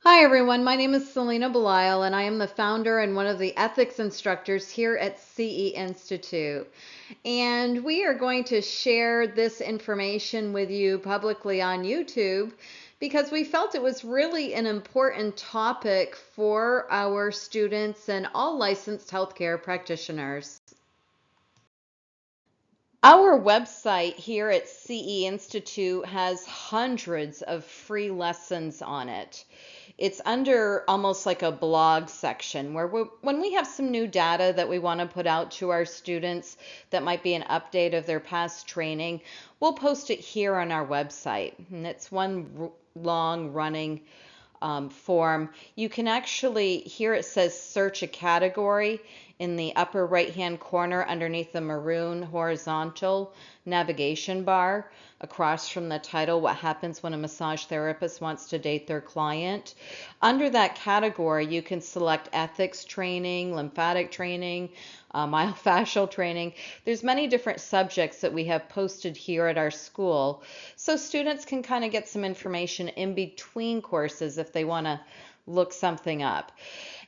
Hi everyone, my name is Selena Belisle and I am the founder and one of the ethics instructors here at CE Institute. And we are going to share this information with you publicly on YouTube because we felt it was really an important topic for our students and all licensed healthcare practitioners. Our website here at CE Institute has hundreds of free lessons on it. It's under almost like a blog section where when we have some new data that we want to put out to our students that might be an update of their past training, we'll post it here on our website. And it's one long running form. You can actually, here it says search a category in the upper right hand corner underneath the maroon horizontal navigation bar across from the title, What Happens When a Massage Therapist Wants to Date Their Client. Under that category, you can select ethics training, lymphatic training, myofascial training. There's many different subjects that we have posted here at our school, so students can kind of get some information in between courses if they want to look something up.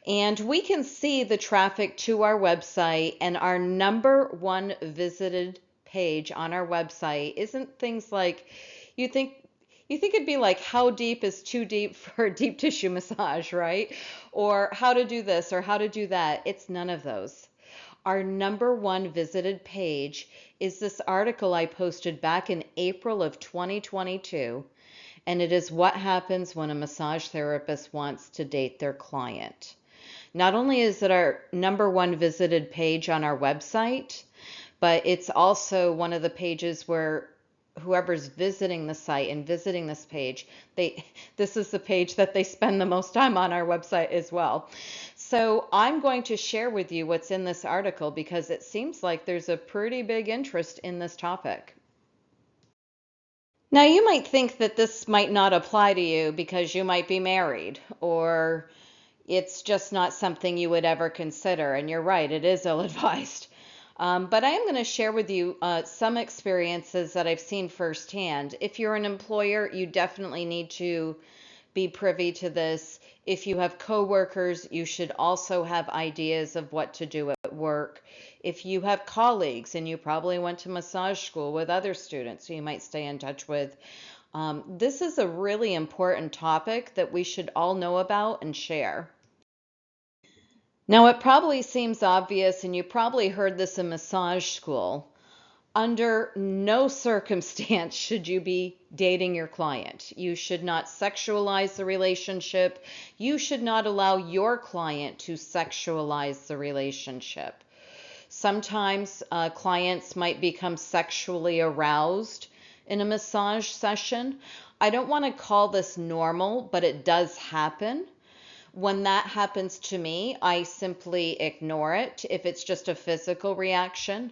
And we can see the traffic to our website, and our #1 visited page on our website isn't things like you think it'd be like how deep is too deep for deep tissue massage, right? Or how to do this or how to do that. It's none of those. Our #1 visited page is this article I posted back in April of 2022, and it is what happens when a massage therapist wants to date their client. Not only is it our #1 visited page on our website, but it's also one of the pages where whoever's visiting the site and visiting this page, this is the page that they spend the most time on our website as well. So I'm going to share with you what's in this article because it seems like there's a pretty big interest in this topic. Now, you might think that this might not apply to you because you might be married or it's just not something you would ever consider. And you're right, it is ill-advised. But I am going to share with you some experiences that I've seen firsthand. If you're an employer, you definitely need to be privy to this. If you have coworkers, you should also have ideas of what to do at work. If you have colleagues, and you probably went to massage school with other students who you might stay in touch with, this is a really important topic that we should all know about and share. Now, it probably seems obvious, and you probably heard this in massage school. Under no circumstance should you be dating your client. You should not sexualize the relationship. You should not allow your client to sexualize the relationship. Sometimes clients might become sexually aroused in a massage session. I don't want to call this normal, but it does happen. When that happens to me, I simply ignore it. If it's just a physical reaction,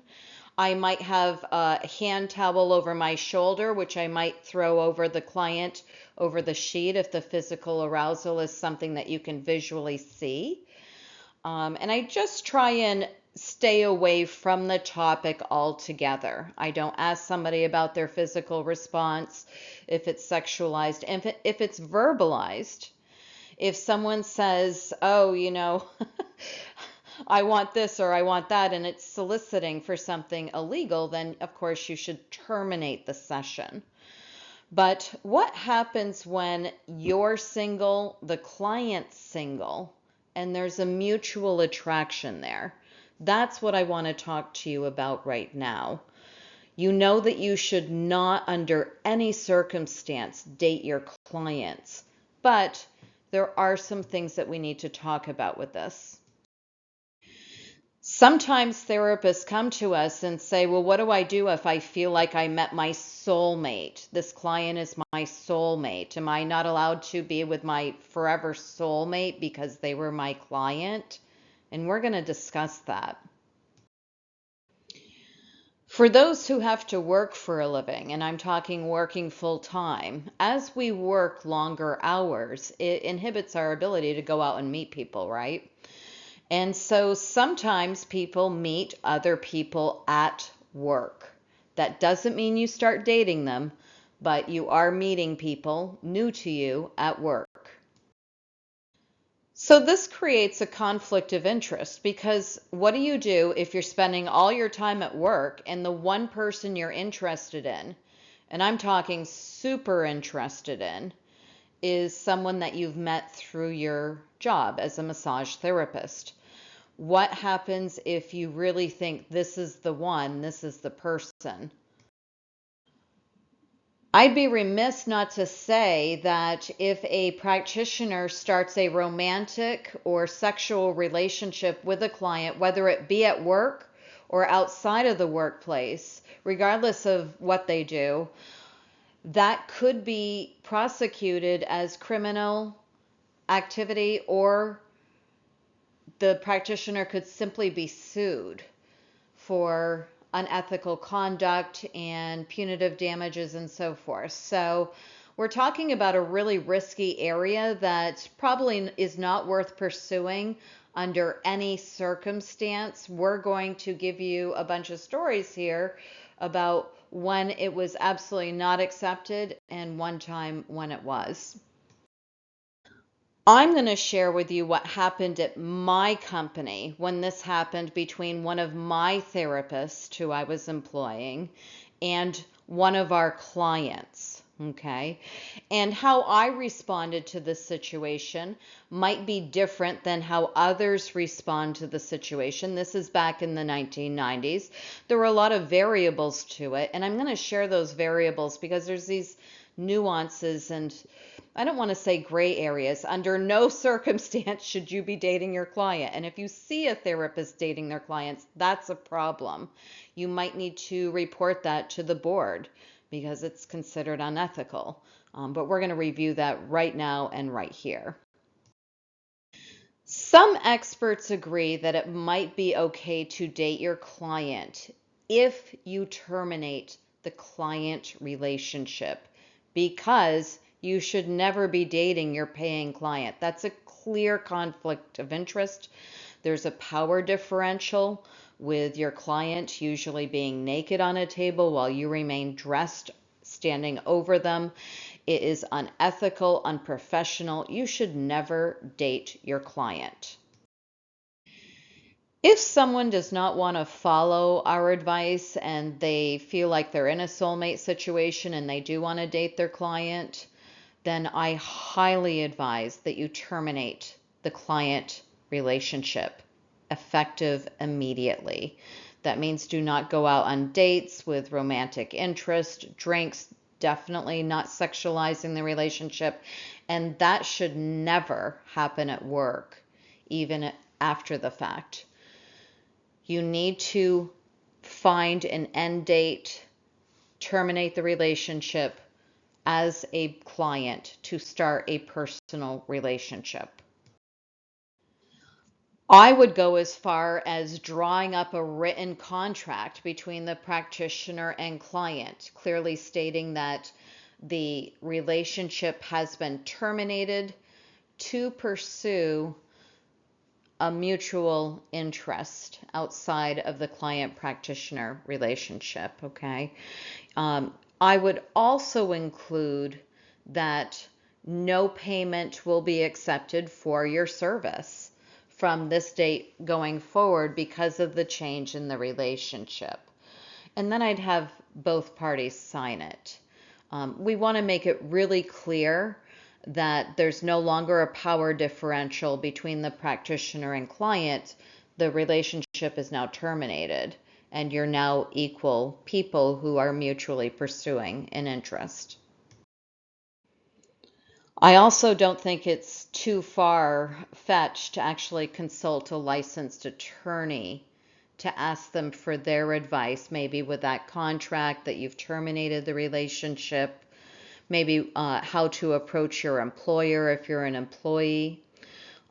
I might have a hand towel over my shoulder, which I might throw over the client over the sheet if the physical arousal is something that you can visually see. And I just try and stay away from the topic altogether. I don't ask somebody about their physical response if it's sexualized. And if it's verbalized, if someone says, oh, I want this or I want that, and it's soliciting for something illegal, then of course you should terminate the session. But what happens when you're single, the client's single, and there's a mutual attraction there? That's what I want to talk to you about right now. You know that you should not, under any circumstance, date your clients, but there are some things that we need to talk about with this. Sometimes therapists come to us and say, well, what do I do if I feel like I met my soulmate? This client is my soulmate. Am I not allowed to be with my forever soulmate because they were my client? And we're going to discuss that. For those who have to work for a living, and I'm talking working full time, as we work longer hours, it inhibits our ability to go out and meet people, right? And so sometimes people meet other people at work. That doesn't mean you start dating them, but you are meeting people new to you at work. So this creates a conflict of interest because what do you do if you're spending all your time at work and the one person you're interested in, and I'm talking super interested in, is someone that you've met through your job as a massage therapist? What happens if you really think this is the one, this is the person? I'd be remiss not to say that if a practitioner starts a romantic or sexual relationship with a client, whether it be at work or outside of the workplace, regardless of what they do, that could be prosecuted as criminal activity, or the practitioner could simply be sued for unethical conduct and punitive damages and so forth. So we're talking about a really risky area that probably is not worth pursuing under any circumstance. We're going to give you a bunch of stories here about when it was absolutely not accepted and one time when it was. I'm going to share with you what happened at my company when this happened between one of my therapists who I was employing and one of our clients. Okay. And how I responded to this situation might be different than how others respond to the situation. This is back in the 1990s. There were a lot of variables to it, and I'm going to share those variables because there's these nuances and I don't want to say gray areas. Under no circumstance should you be dating your client. And if you see a therapist dating their clients, that's a problem. You might need to report that to the board because it's considered unethical. But we're going to review that right now and right here. Some experts agree that it might be okay to date your client if you terminate the client relationship, because you should never be dating your paying client. That's a clear conflict of interest. There's a power differential with your client usually being naked on a table while you remain dressed standing over them. It is unethical, unprofessional. You should never date your client. If someone does not want to follow our advice and they feel like they're in a soulmate situation and they do want to date their client, then I highly advise that you terminate the client relationship effective immediately. That means do not go out on dates with romantic interest, drinks, definitely not sexualizing the relationship, and that should never happen at work, even after the fact. You need to find an end date, terminate the relationship as a client to start a personal relationship. I would go as far as drawing up a written contract between the practitioner and client, clearly stating that the relationship has been terminated to pursue a mutual interest outside of the client practitioner relationship. Okay. I would also include that no payment will be accepted for your service from this date going forward because of the change in the relationship. And then I'd have both parties sign it. We want to make it really clear that there's no longer a power differential between the practitioner and client. The relationship is now terminated, and you're now equal people who are mutually pursuing an interest. I also don't think it's too far-fetched to actually consult a licensed attorney to ask them for their advice, maybe with that contract that you've terminated the relationship, maybe how to approach your employer if you're an employee.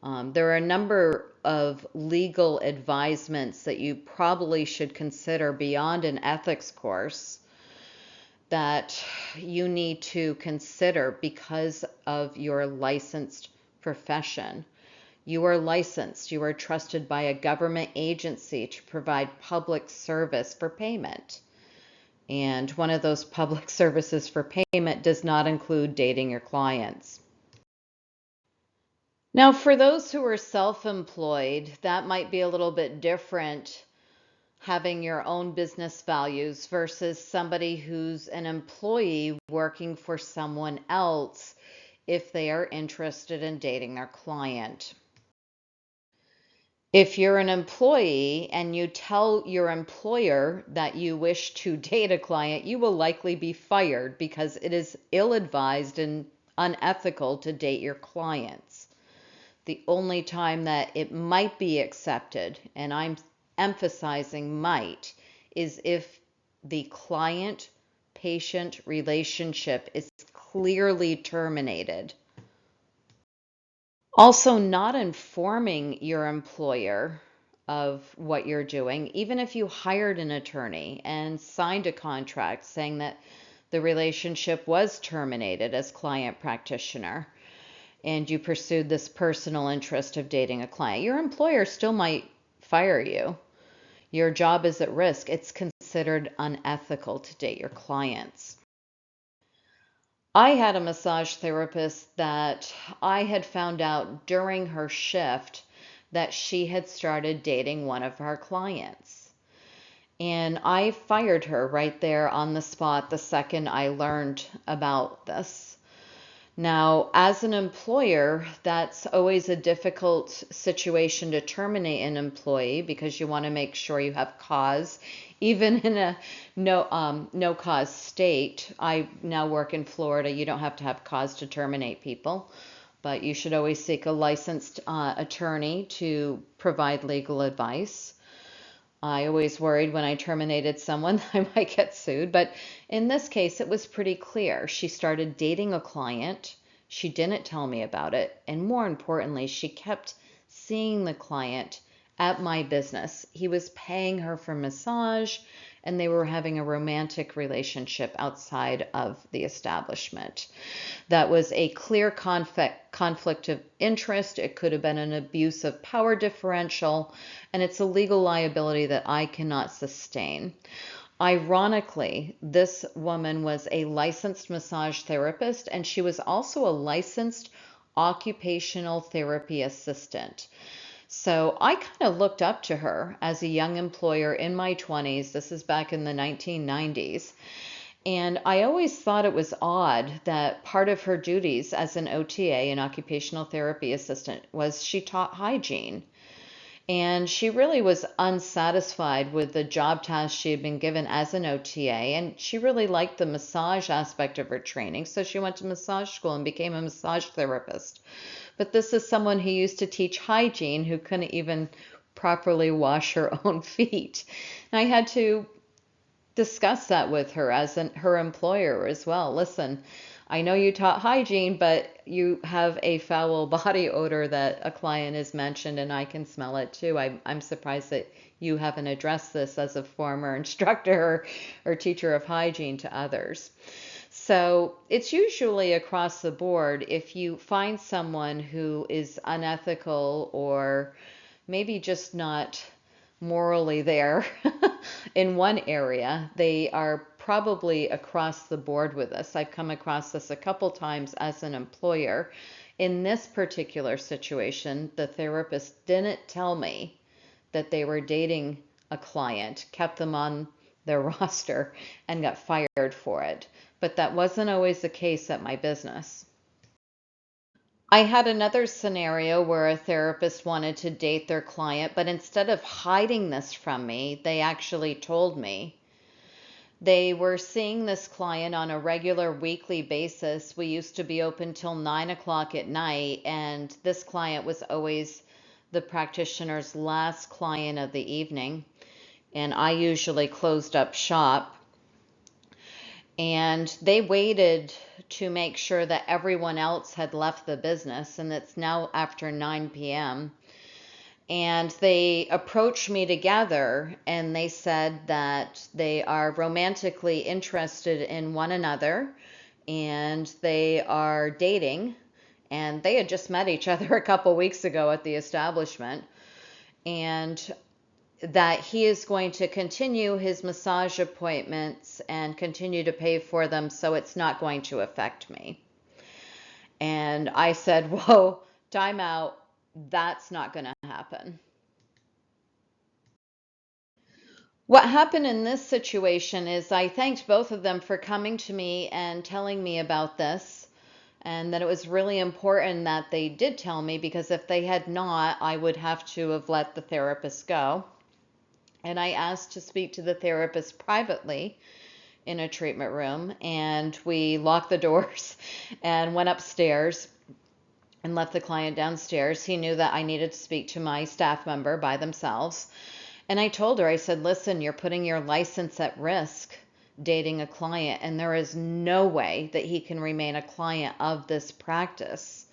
There are a number of legal advisements that you probably should consider beyond an ethics course that you need to consider because of your licensed profession. You are licensed, you are trusted by a government agency to provide public service for payment. And one of those public services for payment does not include dating your clients. Now, for those who are self-employed, that might be a little bit different, having your own business values versus somebody who's an employee working for someone else if they are interested in dating their client. If you're an employee and you tell your employer that you wish to date a client, you will likely be fired because it is ill-advised and unethical to date your clients. The only time that it might be accepted, and I'm emphasizing might, is if the client-patient relationship is clearly terminated. Also, not informing your employer of what you're doing, even if you hired an attorney and signed a contract saying that the relationship was terminated as client practitioner, and you pursued this personal interest of dating a client, your employer still might fire you. Your job is at risk. It's considered unethical to date your clients. I had a massage therapist that I had found out during her shift that she had started dating one of our clients. And I fired her right there on the spot the second I learned about this. Now, as an employer, that's always a difficult situation to terminate an employee because you want to make sure you have cause. Even in a no cause state, I now work in Florida, you don't have to have cause to terminate people, but you should always seek a licensed attorney to provide legal advice. I always worried when I terminated someone that I might get sued, but in this case, it was pretty clear. She started dating a client. She didn't tell me about it. And more importantly, she kept seeing the client at my business. He was paying her for massage, and they were having a romantic relationship outside of the establishment. That was a clear conflict of interest. It could have been an abuse of power differential, and it's a legal liability that I cannot sustain. Ironically, this woman was a licensed massage therapist, and she was also a licensed occupational therapy assistant. So I kind of looked up to her as a young employer in my 20s. This is back in the 1990s. And I always thought it was odd that part of her duties as an OTA, an occupational therapy assistant, was she taught hygiene. And she really was unsatisfied with the job task she had been given as an OTA. And she really liked the massage aspect of her training. So she went to massage school and became a massage therapist. But this is someone who used to teach hygiene who couldn't even properly wash her own feet. And I had to discuss that with her as her employer as well. Listen, I know you taught hygiene, but you have a foul body odor that a client has mentioned, and I can smell it too. I'm surprised that you haven't addressed this as a former instructor or teacher of hygiene to others. So it's usually across the board. If you find someone who is unethical or maybe just not morally there in one area, they are probably across the board with us. I've come across this a couple times as an employer. In this particular situation, the therapist didn't tell me that they were dating a client, kept them on their roster, and got fired for it. But that wasn't always the case at my business. I had another scenario where a therapist wanted to date their client, but instead of hiding this from me, they actually told me. They were seeing this client on a regular weekly basis. We used to be open till 9 o'clock at night, and this client was always the practitioner's last client of the evening. And I usually closed up shop. And they waited to make sure that everyone else had left the business, and it's now after 9 p.m. And they approached me together and they said that they are romantically interested in one another and they are dating. And they had just met each other a couple weeks ago at the establishment. And that he is going to continue his massage appointments and continue to pay for them, so it's not going to affect me. And I said, whoa, time out. That's not going to happen. What happened in this situation is I thanked both of them for coming to me and telling me about this, and that it was really important that they did tell me, because if they had not, I would have to have let the therapist go. And I asked to speak to the therapist privately in a treatment room, and we locked the doors and went upstairs and left the client downstairs. He knew that I needed to speak to my staff member by themselves. And I told her, I said, listen, you're putting your license at risk dating a client, and there is no way that he can remain a client of this practice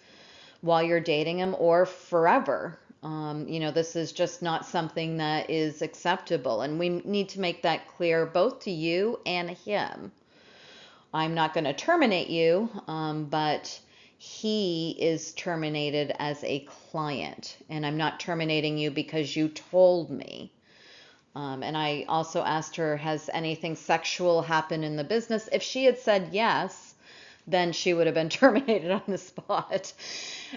while you're dating him or forever. This is just not something that is acceptable, and we need to make that clear both to you and him. I'm not going to terminate you, but he is terminated as a client, and I'm not terminating you because you told me. And I also asked her, has anything sexual happened in the business? If she had said yes, then she would have been terminated on the spot.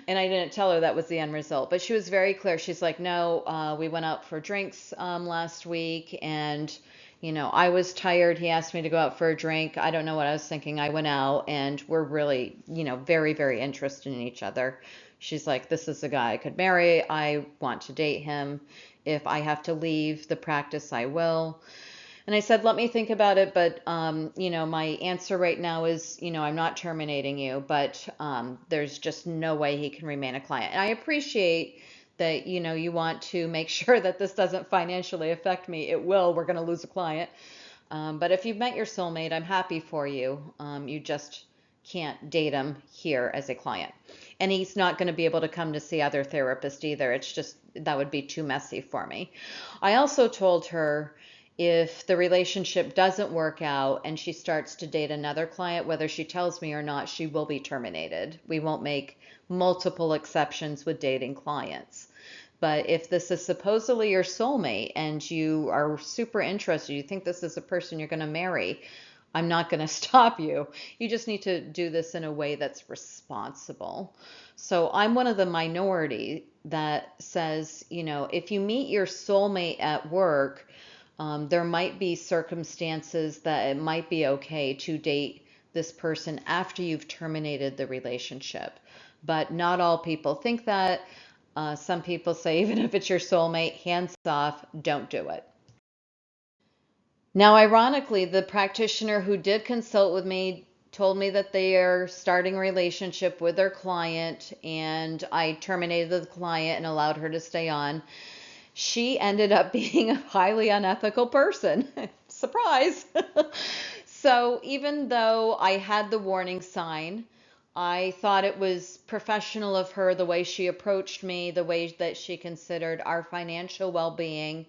And I didn't tell her that was the end result. But she was very clear. She's like, no, we went out for drinks last week, and I was tired. He asked me to go out for a drink. I don't know what I was thinking. I went out, and we're really, very, very interested in each other. She's like, this is the guy I could marry. I want to date him. If I have to leave the practice, I will. And I said, let me think about it. But, my answer right now is, I'm not terminating you, but there's just no way he can remain a client. And I appreciate that, you want to make sure that this doesn't financially affect me. It will. We're going to lose a client. But if you've met your soulmate, I'm happy for you. You just can't date him here as a client. And he's not going to be able to come to see other therapists either. It's just, that would be too messy for me. I also told her, if the relationship doesn't work out and she starts to date another client, whether she tells me or not, she will be terminated. We won't make multiple exceptions with dating clients. But if this is supposedly your soulmate and you are super interested, you think this is a person you're going to marry, I'm not going to stop you. You just need to do this in a way that's responsible. So I'm one of the minority that says, if you meet your soulmate at work, there might be circumstances that it might be okay to date this person after you've terminated the relationship. But not all people think that. Some people say, even if it's your soulmate, hands off, don't do it. Now, ironically, the practitioner who did consult with me told me that they are starting a relationship with their client, and I terminated the client and allowed her to stay on. She ended up being a highly unethical person. Surprise! So even though I had the warning sign, I thought it was professional of her, the way she approached me, the way that she considered our financial well-being,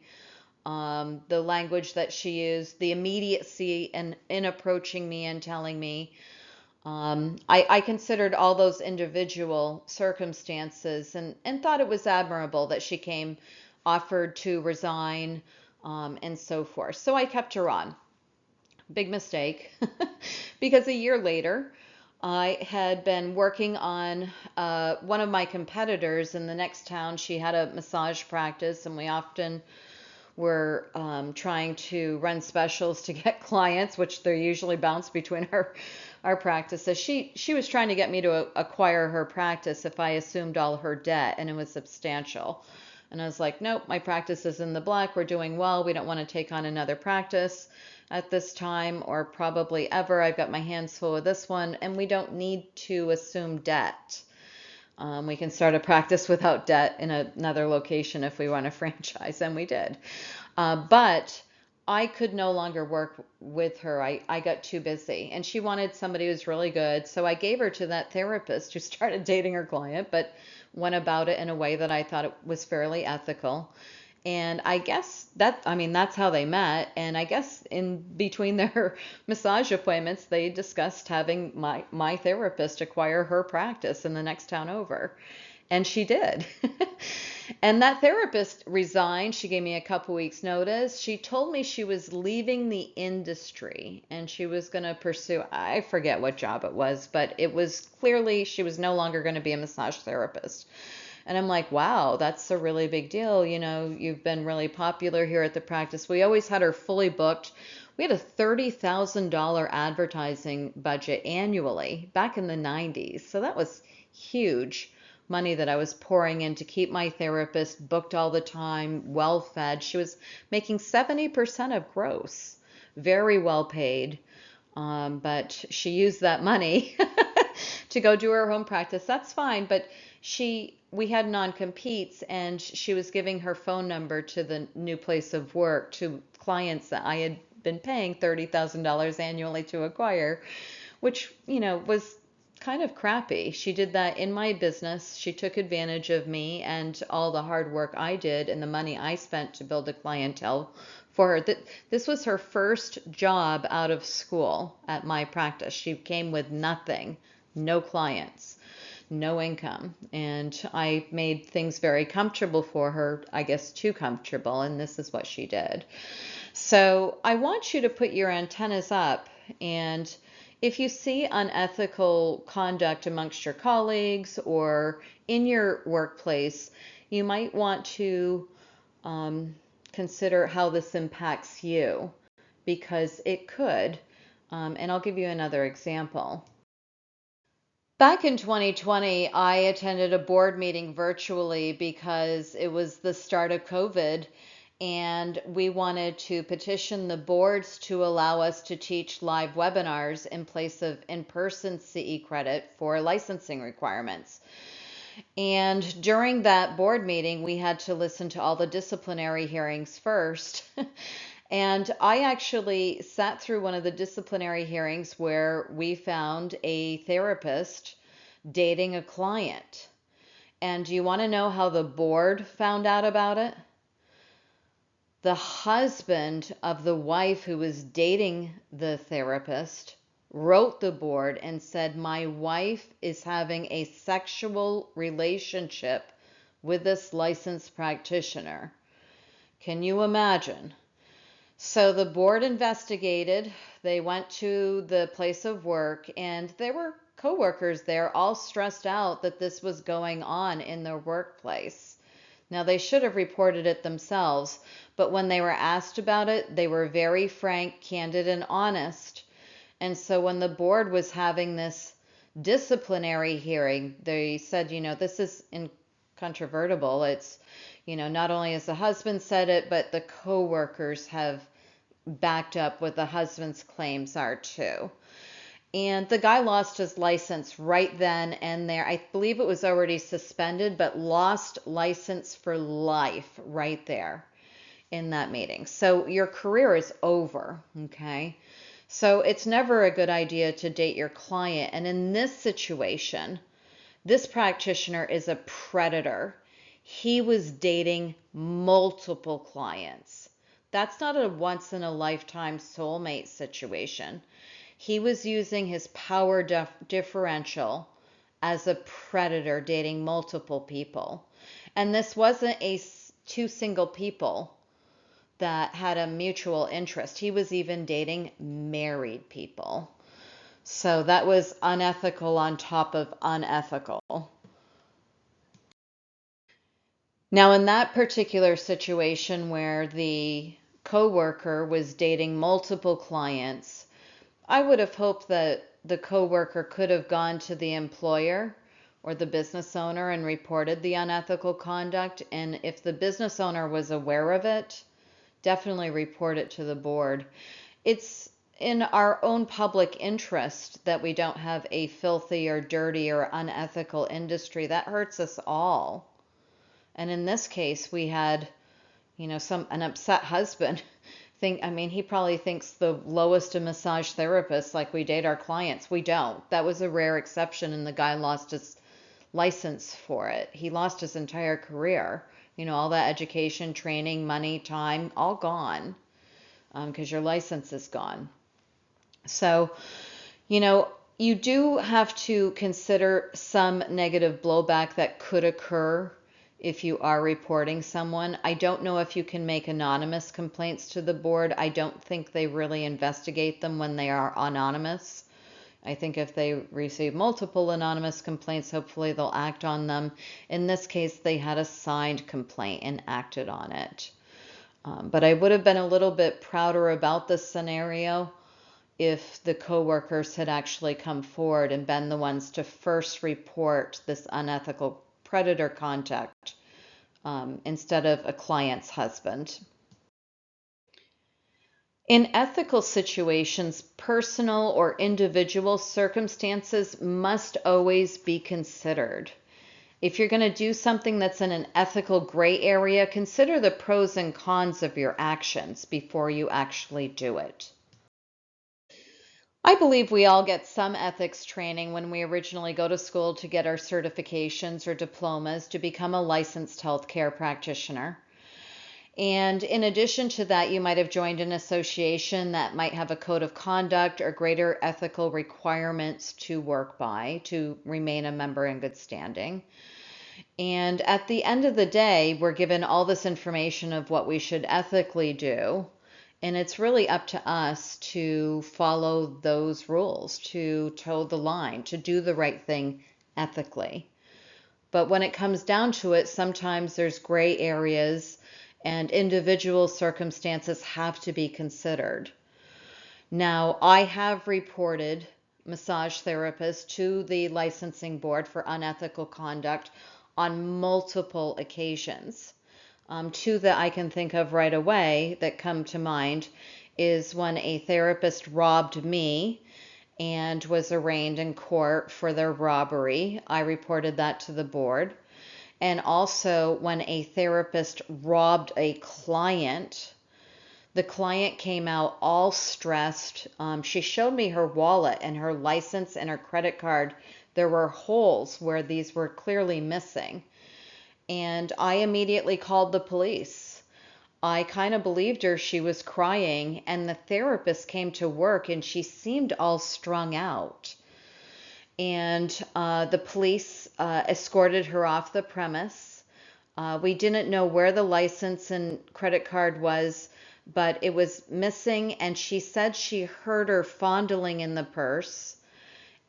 the language that she used, the immediacy in approaching me and telling me. I considered all those individual circumstances, and thought it was admirable that she came, offered to resign, and so forth. So I kept her on. Big mistake, because a year later, I had been working on one of my competitors in the next town. She had a massage practice, and we often were trying to run specials to get clients, which they're usually bounced between our practices. She was trying to get me to acquire her practice if I assumed all her debt, and it was substantial. And I was like, nope, my practice is in the black. We're doing well. We don't want to take on another practice at this time, or probably ever. I've got my hands full with this one, and we don't need to assume debt. We can start a practice without debt in another location if we run a franchise, and we did. But I could no longer work with her. I got too busy, and she wanted somebody who's really good. So I gave her to that therapist who started dating her client, but went about it in a way that I thought it was fairly ethical. And I guess that's how they met. And I guess in between their massage appointments, they discussed having my therapist acquire her practice in the next town over. And she did. And that therapist resigned. She gave me a couple weeks notice. She told me she was leaving the industry and she was going to pursue, I forget what job it was, but it was clearly she was no longer going to be a massage therapist. And I'm like, wow, that's a really big deal. You know, you've been really popular here at the practice. We always had her fully booked. We had a $30,000 advertising budget annually back in the 90s. So that was huge money that I was pouring in to keep my therapist booked all the time, well fed. She was making 70% of gross, very well paid. But she used that money to go do her home practice. That's fine. But we had non-competes and she was giving her phone number to the new place of work to clients that I had been paying $30,000 annually to acquire, which, was kind of crappy. She did that in my business. She took advantage of me and all the hard work I did and the money I spent to build a clientele for her. This was her first job out of school at my practice. She came with nothing, no clients, no income. And I made things very comfortable for her, I guess too comfortable, and this is what she did. So I want you to put your antennas up, and if you see unethical conduct amongst your colleagues or in your workplace, you might want to consider how this impacts you, because it could. And I'll give you another example. Back in 2020, I attended a board meeting virtually because it was the start of COVID and we wanted to petition the boards to allow us to teach live webinars in place of in-person CE credit for licensing requirements. And during that board meeting, we had to listen to all the disciplinary hearings first. And I actually sat through one of the disciplinary hearings where we found a therapist dating a client. And do you want to know how the board found out about it? The husband of the wife who was dating the therapist wrote the board and said, "My wife is having a sexual relationship with this licensed practitioner." Can you imagine? So the board investigated. They went to the place of work and there were coworkers there all stressed out that this was going on in their workplace. Now they should have reported it themselves, but when they were asked about it, they were very frank, candid, and honest. And so when the board was having this disciplinary hearing, they said, this is incontrovertible. It's, not only has the husband said it, but the coworkers have backed up what the husband's claims are too. And the guy lost his license right then and there. I believe it was already suspended, but lost license for life right there in that meeting. So your career is over, okay? So it's never a good idea to date your client. And in this situation, this practitioner is a predator. He was dating multiple clients. That's not a once in a lifetime soulmate situation. He was using his power differential as a predator dating multiple people. And this wasn't two single people that had a mutual interest. He was even dating married people. So that was unethical on top of unethical. Now, in that particular situation where the coworker was dating multiple clients, I would have hoped that the coworker could have gone to the employer or the business owner and reported the unethical conduct. And if the business owner was aware of it, definitely report it to the board. It's in our own public interest that we don't have a filthy or dirty or unethical industry. That hurts us all. And in this case, we had, an upset husband he probably thinks the lowest of massage therapists, like we date our clients. We don't. That was a rare exception, and the guy lost his license for it. He lost his entire career. All that education, training, money, time, all gone, because your license is gone. So, You do have to consider some negative blowback that could occur if you are reporting someone. I don't know if you can make anonymous complaints to the board. I don't think they really investigate them when they are anonymous. I think if they receive multiple anonymous complaints, hopefully they'll act on them. In this case, they had a signed complaint and acted on it. But I would have been a little bit prouder about this scenario if the coworkers had actually come forward and been the ones to first report this unethical predator contact instead of a client's husband. In ethical situations, personal or individual circumstances must always be considered. If you're going to do something that's in an ethical gray area, consider the pros and cons of your actions before you actually do it. I believe we all get some ethics training when we originally go to school to get our certifications or diplomas to become a licensed healthcare practitioner. And in addition to that, you might have joined an association that might have a code of conduct or greater ethical requirements to work by to remain a member in good standing. And at the end of the day, we're given all this information of what we should ethically do. And it's really up to us to follow those rules, to toe the line, to do the right thing ethically. But when it comes down to it, sometimes there's gray areas and individual circumstances have to be considered. Now, I have reported massage therapists to the licensing board for unethical conduct on multiple occasions. Two that I can think of right away that come to mind is when a therapist robbed me and was arraigned in court for their robbery. I reported that to the board. And also when a therapist robbed a client. The client came out all stressed. She showed me her wallet and her license and her credit card. There were holes where these were clearly missing. And I immediately called the police. I kind of believed her. She was crying, and the therapist came to work and she seemed all strung out. And the police escorted her off the premise. We didn't know where the license and credit card was, but it was missing, and she said she heard her fondling in the purse.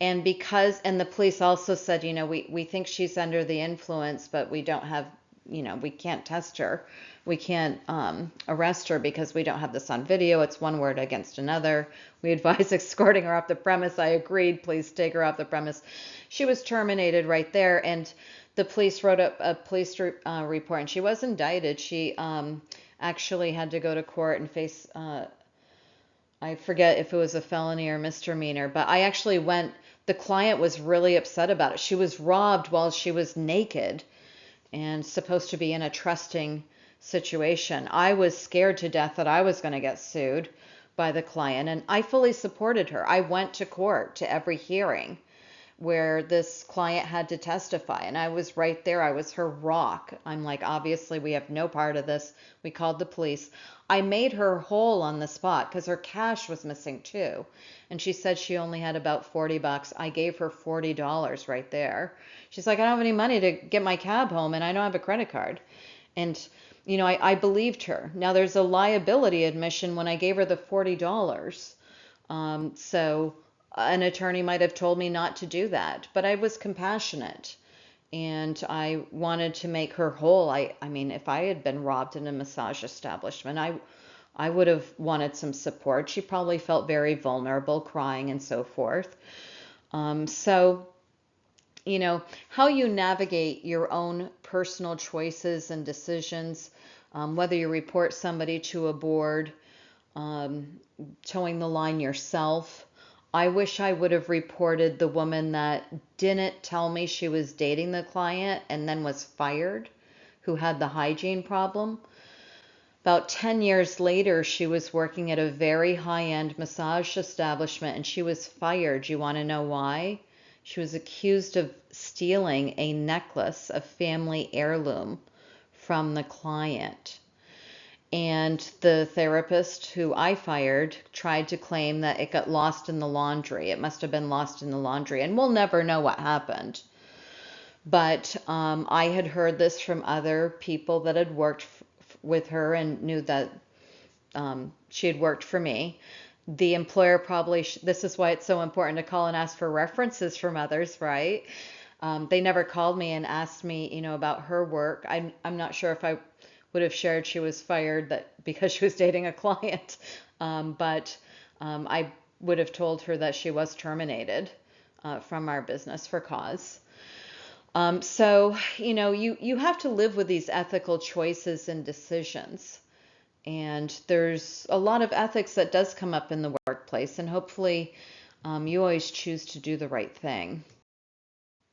And the police also said, we think she's under the influence, but we don't have, we can't test her. We can't arrest her because we don't have this on video. It's one word against another. We advise escorting her off the premise. I agreed, please take her off the premise. She was terminated right there, and the police wrote up a police report, and she was indicted. She actually had to go to court and face, I forget if it was a felony or misdemeanor, but I actually went. The client was really upset about it. She was robbed while she was naked and supposed to be in a trusting situation. I was scared to death that I was going to get sued by the client, and I fully supported her. I went to court to every hearing where this client had to testify, and I was right there. I was her rock. I'm like, obviously we have no part of this. We called the police. I made her whole on the spot because her cash was missing too. And she said she only had about $40. I gave her $40 right there. She's like, I don't have any money to get my cab home, and I don't have a credit card. And I believed her. Now there's a liability admission when I gave her the $40. So an attorney might have told me not to do that, but I was compassionate and I wanted to make her whole. I mean, if I had been robbed in a massage establishment, I would have wanted some support. She probably felt very vulnerable, crying and so forth. So, how you navigate your own personal choices and decisions, whether you report somebody to a board, towing the line yourself. I wish I would have reported the woman that didn't tell me she was dating the client and then was fired, who had the hygiene problem. About 10 years later, she was working at a very high-end massage establishment and she was fired. You want to know why? She was accused of stealing a necklace, a family heirloom, from the client. And the therapist who I fired tried to claim that it got lost in the laundry. It must have been lost in the laundry, and we'll never know what happened. But I had heard this from other people that had worked with her and knew that she had worked for me. The employer probably, this is why it's so important to call and ask for references from others, right? They never called me and asked me, about her work. I'm not sure if I would have shared she was fired because she was dating a client, but I would have told her that she was terminated from our business for cause. So, you have to live with these ethical choices and decisions. And there's a lot of ethics that does come up in the workplace, and hopefully you always choose to do the right thing.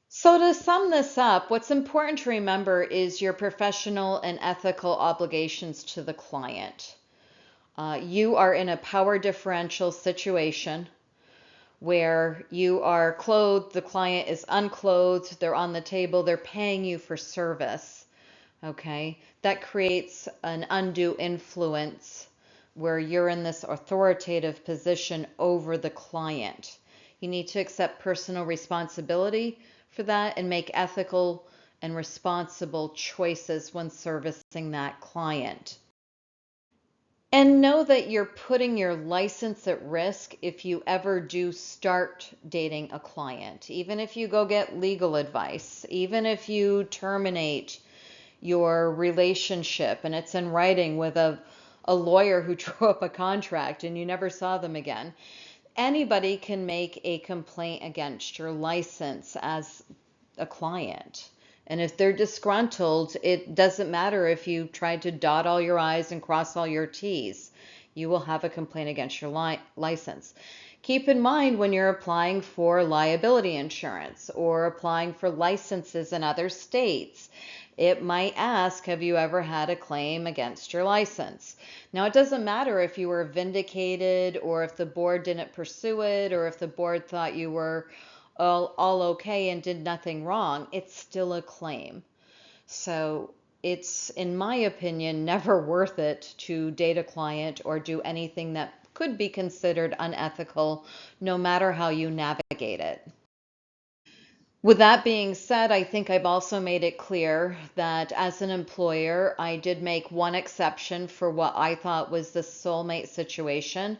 So, to sum this up, what's important to remember is your professional and ethical obligations to the client. You are in a power differential situation where you are clothed, the client is unclothed, they're on the table, they're paying you for service. Okay, that creates an undue influence where you're in this authoritative position over the client. You need to accept personal responsibility for that and make ethical and responsible choices when servicing that client. And know that you're putting your license at risk if you ever do start dating a client. Even if you go get legal advice, even if you terminate your relationship and it's in writing with a lawyer who drew up a contract and you never saw them again. Anybody can make a complaint against your license as a client. And if they're disgruntled, it doesn't matter if you tried to dot all your I's and cross all your T's. You will have a complaint against your license. Keep in mind when you're applying for liability insurance or applying for licenses in other states, it might ask, have you ever had a claim against your license? Now, it doesn't matter if you were vindicated or if the board didn't pursue it or if the board thought you were all okay and did nothing wrong. It's still a claim. So it's, in my opinion, never worth it to date a client or do anything that could be considered unethical, no matter how you navigate it. With that being said, I think I've also made it clear that as an employer, I did make one exception for what I thought was the soulmate situation.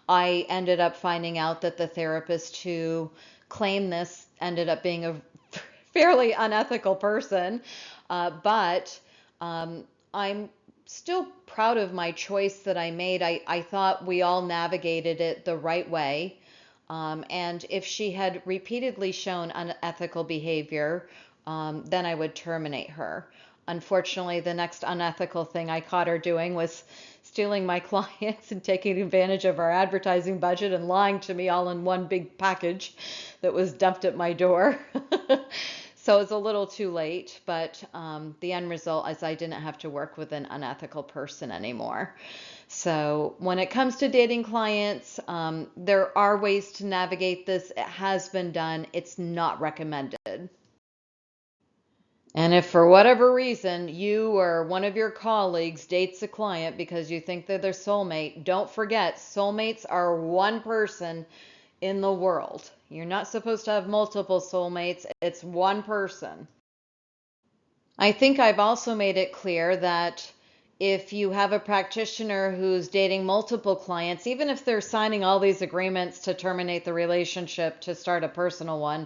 I ended up finding out that the therapist who claimed this ended up being a fairly unethical person, but I'm still proud of my choice that I made. I thought we all navigated it the right way. And if she had repeatedly shown unethical behavior, then I would terminate her. Unfortunately, the next unethical thing I caught her doing was stealing my clients and taking advantage of our advertising budget and lying to me all in one big package that was dumped at my door. So it's a little too late, but the end result is I didn't have to work with an unethical person anymore. So when it comes to dating clients, there are ways to navigate this. It has been done. It's not recommended. And if for whatever reason you or one of your colleagues dates a client because you think they're their soulmate, don't forget soulmates are one person in the world. You're not supposed to have multiple soulmates, it's one person. I think I've also made it clear that if you have a practitioner who's dating multiple clients, even if they're signing all these agreements to terminate the relationship to start a personal one,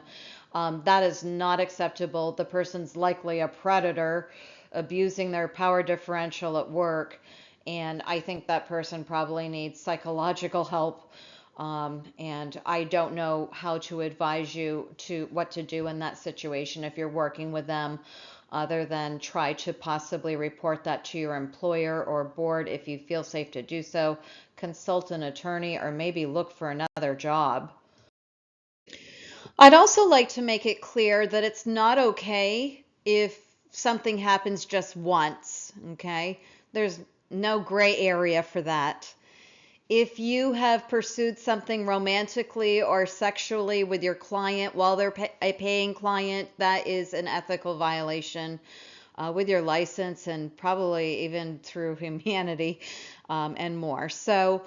that is not acceptable. The person's likely a predator, abusing their power differential at work, and I think that person probably needs psychological help. And I don't know how to advise you to what to do in that situation if you're working with them, other than try to possibly report that to your employer or board if you feel safe to do so. Consult an attorney or maybe look for another job. I'd also like to make it clear that it's not okay if something happens just once, okay? There's no gray area for that. If you have pursued something romantically or sexually with your client while they're a paying client, that is an ethical violation. with your license and probably even through humanity and more. So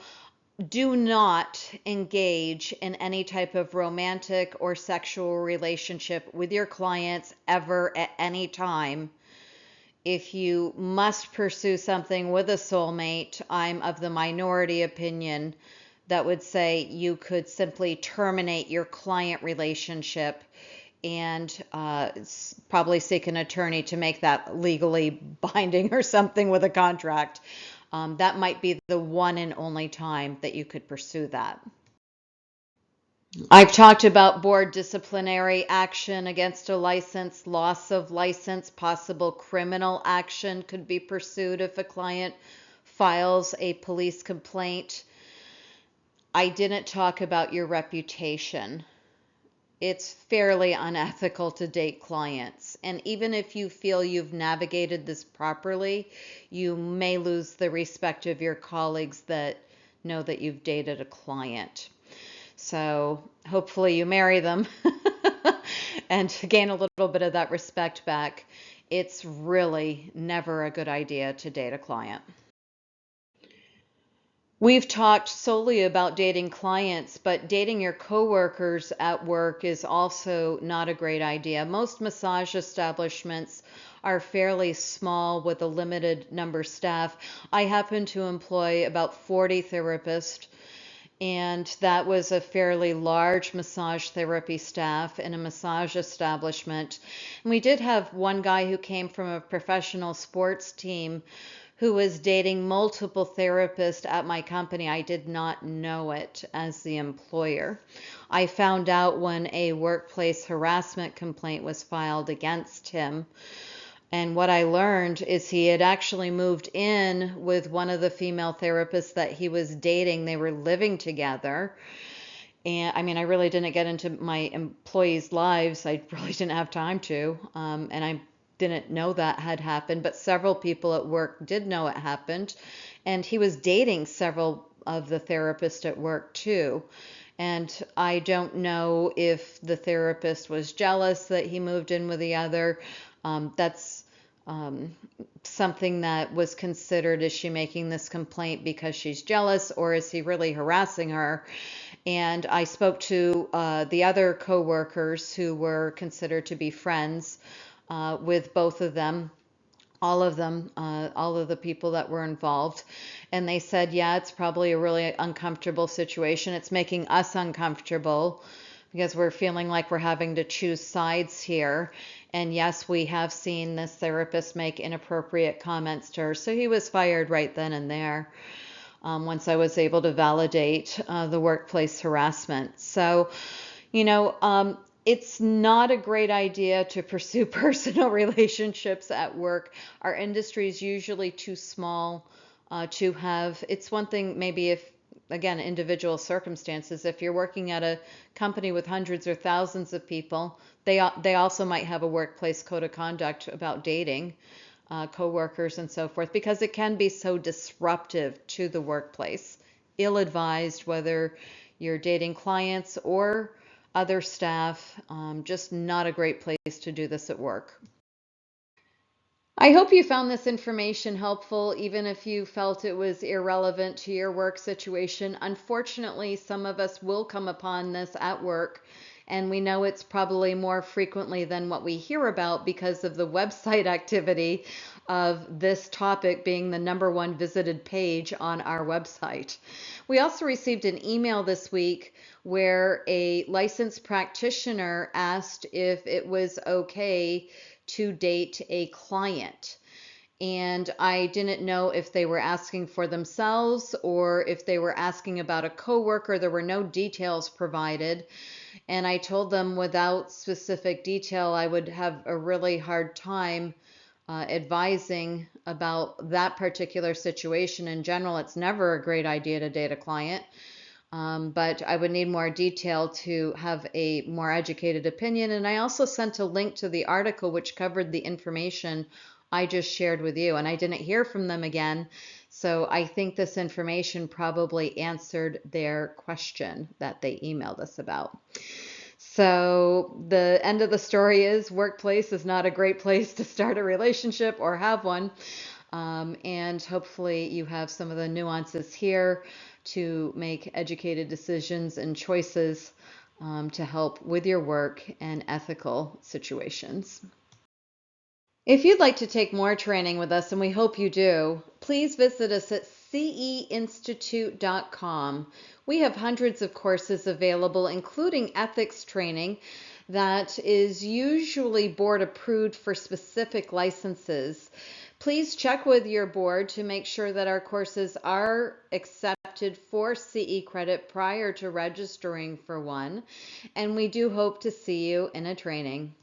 do not engage in any type of romantic or sexual relationship with your clients ever at any time. If you must pursue something with a soulmate, I'm of the minority opinion that would say you could simply terminate your client relationship and probably seek an attorney to make that legally binding or something with a contract. That might be the one and only time that you could pursue that. I've talked about board disciplinary action against a license, loss of license, possible criminal action could be pursued if a client files a police complaint. I didn't talk about your reputation. It's fairly unethical to date clients. And even if you feel you've navigated this properly, you may lose the respect of your colleagues that know that you've dated a client. So hopefully you marry them and gain a little bit of that respect back. It's really never a good idea to date a client. We've talked solely about dating clients, but dating your coworkers at work is also not a great idea. Most massage establishments are fairly small with a limited number of staff. I happen to employ about 40 therapists, and that was a fairly large massage therapy staff in a massage establishment. And we did have one guy who came from a professional sports team who was dating multiple therapists at my company. I did not know it as the employer. I found out when a workplace harassment complaint was filed against him. And what I learned is he had actually moved in with one of the female therapists that he was dating. They were living together. And I mean, I really didn't get into my employees' lives. I really didn't have time to. And I didn't know that had happened, but several people at work did know it happened. And he was dating several of the therapists at work too. And I don't know if the therapist was jealous that he moved in with the other. That's something that was considered, is she making this complaint because she's jealous, or is he really harassing her? And I spoke to the other coworkers who were considered to be friends with both of them, all of them, all of the people that were involved. And they said, yeah, it's probably a really uncomfortable situation. It's making us uncomfortable because we're feeling like we're having to choose sides here. And yes, we have seen this therapist make inappropriate comments to her. So he was fired right then and there. Once I was able to validate the workplace harassment. So, it's not a great idea to pursue personal relationships at work. Our industry is usually too small to have. It's one thing maybe if, again, individual circumstances. If you're working at a company with hundreds or thousands of people, they also might have a workplace code of conduct about dating coworkers and so forth, because it can be so disruptive to the workplace. Ill-advised, whether you're dating clients or other staff, just not a great place to do this at work. I hope you found this information helpful, even if you felt it was irrelevant to your work situation. Unfortunately, some of us will come upon this at work, and we know it's probably more frequently than what we hear about because of the website activity of this topic being the #1 visited page on our website. We also received an email this week where a licensed practitioner asked if it was okay to date a client. And I didn't know if they were asking for themselves or if they were asking about a coworker. There were no details provided. And I told them without specific detail, I would have a really hard time advising about that particular situation. In general, it's never a great idea to date a client. But I would need more detail to have a more educated opinion. And I also sent a link to the article which covered the information I just shared with you, and I didn't hear from them again. So I think this information probably answered their question that they emailed us about. So the end of the story is workplace is not a great place to start a relationship or have one. And hopefully you have some of the nuances here to make educated decisions and choices to help with your work and ethical situations. If you'd like to take more training with us, and we hope you do, please visit us at ceinstitute.com. We have hundreds of courses available, including ethics training that is usually board approved for specific licenses. Please check with your board to make sure that our courses are accepted for CE credit prior to registering for one. And we do hope to see you in a training.